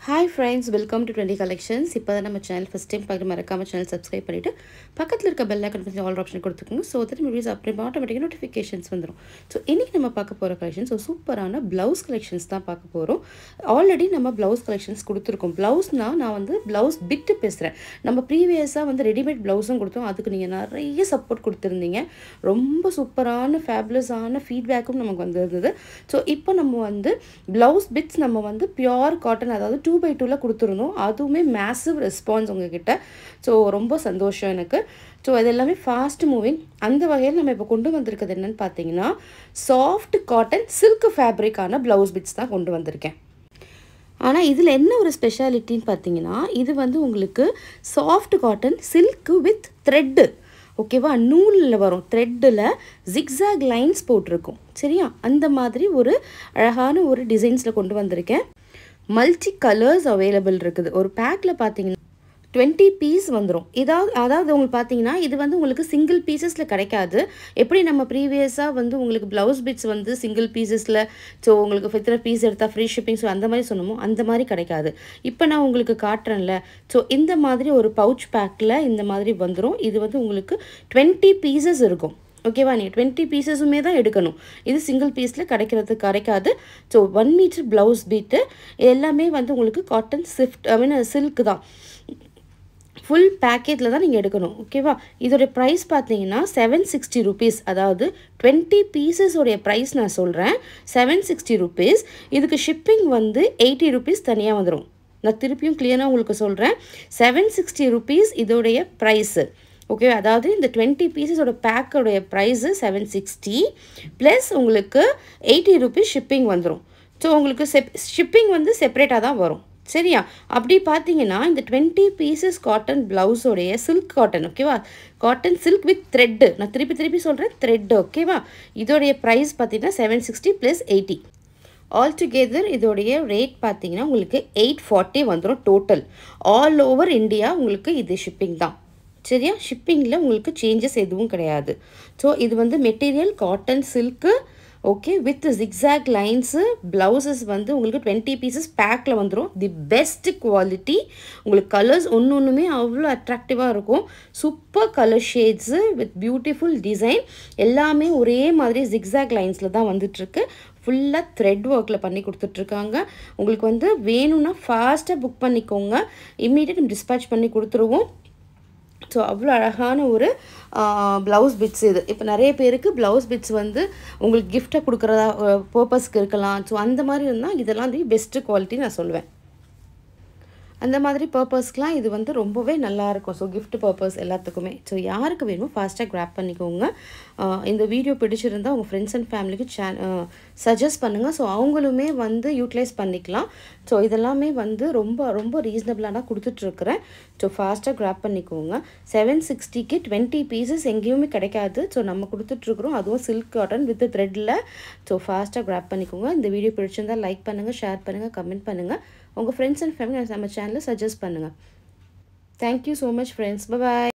Hi friends, welcome to 20 collections. இப்போ தான் நம்ம சேனல் ஃபர்ஸ்ட் டைம் பார்க்குற மறக்காம சேனல் சப்ஸ்கிரைப் பண்ணிட்டு பக்கத்துல இருக்க பெல் ஐகான் பண்ணி ஆல் ஆப்ஷன் கொடுத்துக்கோங்க. சோ தட் வீடியோஸ் அப்டேட் ஆட்டோமேட்டிக்கா நோட்டிஃபிகேஷன்ஸ் வந்துரும். சோ இன்னைக்கு நம்ம பார்க்க போற கலெக்ஷன்ஸ் சூப்பரான ப்ளவுஸ் கலெக்ஷன்ஸ் தான் பார்க்க போறோம். ஆல்ரெடி நம்ம ப்ளவுஸ் கலெக்ஷன்ஸ் கொடுத்துருக்கோம். ப்ளவுஸ்னா நான் வந்து ப்ளவுஸ் பிட் பேசுறேன். நம்ம ப்ரீவியஸா வந்து ரெடிமேட் ப்ளவுஸும் கொடுத்தோம். அதுக்கு நீங்க நிறைய சப்போர்ட் கொடுத்திருந்தீங்க. ரொம்ப சூப்பரான ஃபேபுலஸான ஃபீட்பேக்கும் நமக்கு வந்திருந்தது. சோ இப்போ நம்ம வந்து ப்ளவுஸ் பிட்ஸ் நம்ம வந்து பியூர் காட்டன் அதாவது 2x2ல கொடுத்துருந்தோம். அதுவுமே மேசிவ் ரெஸ்பான்ஸ் உங்ககிட்ட. ஸோ ரொம்ப சந்தோஷம் எனக்கு. ஸோ அது எல்லாமே ஃபாஸ்ட் மூவிங். அந்த வகையில் நம்ம இப்போ கொண்டு வந்திருக்கிறது என்னன்னு பார்த்தீங்கன்னா சாஃப்ட் காட்டன் சில்க் ஃபேப்ரிக்கான ப்ளவுஸ் பிட்ஸ் தான் கொண்டு வந்திருக்கேன். ஆனால் இதில் என்ன ஒரு ஸ்பெஷாலிட்டின்னு பார்த்தீங்கன்னா இது வந்து உங்களுக்கு soft cotton silk with thread, ஓகேவா, நூலில் வரும் த்ரெட்டில் ஜிக்ஸாக் லைன்ஸ் போட்டிருக்கும். சரியா, அந்த மாதிரி ஒரு அழகான ஒரு டிசைன்ஸில் கொண்டு வந்திருக்கேன். மல்டி கலர்ஸ் அவைலபிள் இருக்குது. ஒரு பேக்கில் பார்த்தீங்கன்னா 20 பீஸ் வந்துடும். அதாவது உங்களுக்கு பார்த்தீங்கன்னா இது வந்து உங்களுக்கு சிங்கிள் பீசஸில் கிடைக்காது. எப்படி நம்ம ப்ரீவியஸாக வந்து உங்களுக்கு ப்ளவுஸ் பிட்ஸ் வந்து சிங்கிள் பீசஸில் ஸோ உங்களுக்கு ஃபிஃப்டி பீஸ் எடுத்தால் ஃப்ரீ ஷிப்பிங் ஸோ அந்த மாதிரி சொன்னோமோ அந்த மாதிரி கிடைக்காது. இப்போ நான் உங்களுக்கு காட்டுறேன்ல, ஸோ இந்த மாதிரி ஒரு பவுச் பேக்கில் இந்த மாதிரி வந்துடும். இது வந்து உங்களுக்கு 20 பீசஸ் இருக்கும். ஓகேவா, நீங்கள் 20 பீசஸுமே தான் எடுக்கணும். இது சிங்கிள் பீஸில் கிடைக்காது. ஸோ 1 மீட்டர் ப்ளவுஸ் பீட்டு எல்லாமே வந்து உங்களுக்கு காட்டன் சில்க் தான். ஃபுல் பேக்கேஜில் தான் நீங்கள் எடுக்கணும். ஓகேவா, இதோடைய ப்ரைஸ் பார்த்தீங்கன்னா 760 rupees. அதாவது 20 பீசஸோடைய ப்ரைஸ் நான் சொல்கிறேன் 760 rupees. இதுக்கு ஷிப்பிங் வந்து 80 rupees தனியாக வந்துடும். நான் திருப்பியும் கிளியராக உங்களுக்கு சொல்கிறேன். 760 rupees இதோடைய ப்ரைஸு. ஓகே, அதாவது இந்த 20 பீசஸோட பேக்கோடைய ப்ரைஸு 760 ப்ளஸ் உங்களுக்கு 80 rupees ஷிப்பிங் வந்துடும். ஸோ உங்களுக்கு ஷிப்பிங் வந்து செப்பரேட்டாக தான் வரும். சரியா, அப்படி பார்த்தீங்கன்னா இந்த 20 பீசஸ் காட்டன் ப்ளவுஸோடைய சில்க் காட்டன், ஓகேவா, காட்டன் சில்க் வித் த்ரெட்டு, நான் திருப்பி சொல்கிறேன் த்ரெட்டு, ஓகேவா, இதோடைய ப்ரைஸ் பார்த்தீங்கன்னா 760 + 80. ஆல் டுகெதர் இதோடைய ரேட் பார்த்தீங்கன்னா உங்களுக்கு 840 வந்துடும் டோட்டல். ஆல் ஓவர் இந்தியா உங்களுக்கு இது ஷிப்பிங் தான். சரியா, ஷிப்பிங்கில் உங்களுக்கு சேஞ்சஸ் எதுவும் கிடையாது. ஸோ இது வந்து material cotton silk, okay, with zigzag lines. Blouses வந்து உங்களுக்கு 20 பீசஸ் பேக்கில் வந்துடும். The best quality. உங்களுக்கு கலர்ஸ் ஒன்றுமே அவ்வளோ அட்ராக்டிவாக இருக்கும். Super colour shades with beautiful design. எல்லாமே ஒரே மாதிரி ஜிக்ஸாக் லைன்ஸில் தான் வந்துட்டுருக்கு. ஃபுல்லாக த்ரெட் ஒர்க்கில் பண்ணி கொடுத்துட்ருக்காங்க. உங்களுக்கு வந்து வேணும்னா ஃபாஸ்ட்டாக புக் பண்ணிக்கோங்க. இம்மீடியட் நம்ம டிஸ்பேச் பண்ணி கொடுத்துருவோம். ஸோ அவ்வளோ அழகான ஒரு ப்ளவுஸ் பிட்ஸ் இது. இப்போ நிறைய பேருக்கு ப்ளவுஸ் பிட்ஸ் வந்து உங்களுக்கு கிஃப்ட்டை கொடுக்குறதா பர்பஸ்க்கு இருக்கலாம். ஸோ அந்த மாதிரி இருந்தால் இதெல்லாம் வந்து பெஸ்ட்டு குவாலிட்டி நான் சொல்லுவேன். அந்த மாதிரி பர்பஸ்க்கெலாம் இது வந்து ரொம்பவே நல்லாயிருக்கும். ஸோ கிஃப்ட் பர்பஸ் எல்லாத்துக்குமே. ஸோ யாருக்கு வேணுமோ ஃபாஸ்ட்டாக கிராப் பண்ணிக்கோங்க. இந்த வீடியோ பிடிச்சிருந்தால் உங்கள் ஃப்ரெண்ட்ஸ் அண்ட் ஃபேமிலிக்கு சஜஸ்ட் பண்ணுங்கள். ஸோ அவங்களுமே வந்து யூட்டிலைஸ் பண்ணிக்கலாம். ஸோ இதெல்லாமே வந்து ரொம்ப ரீசனபிளாக தான் கொடுத்துட்ருக்குறேன். ஸோ ஃபாஸ்ட்டாக கிராப் பண்ணிக்கோங்க. 760க்கு 20 பீசஸ் எங்கேயுமே கிடைக்காது. ஸோ நம்ம கொடுத்துட்ருக்குறோம், அதுவும் சில்க் காட்டன் வித் த்ரெட்டில். ஸோ ஃபாஸ்ட்டாக கிராப் பண்ணிக்கோங்க. இந்த வீடியோ பிடிச்சிருந்தால் லைக் பண்ணுங்கள், ஷேர் பண்ணுங்கள், கமெண்ட் பண்ணுங்கள். உங்கள் ஃப்ரெண்ட்ஸ் அண்ட் ஃபேமிலி நம்ம சேனலை சஜஸ்ட் பண்ணுங்கள். Thank you so much friends. By.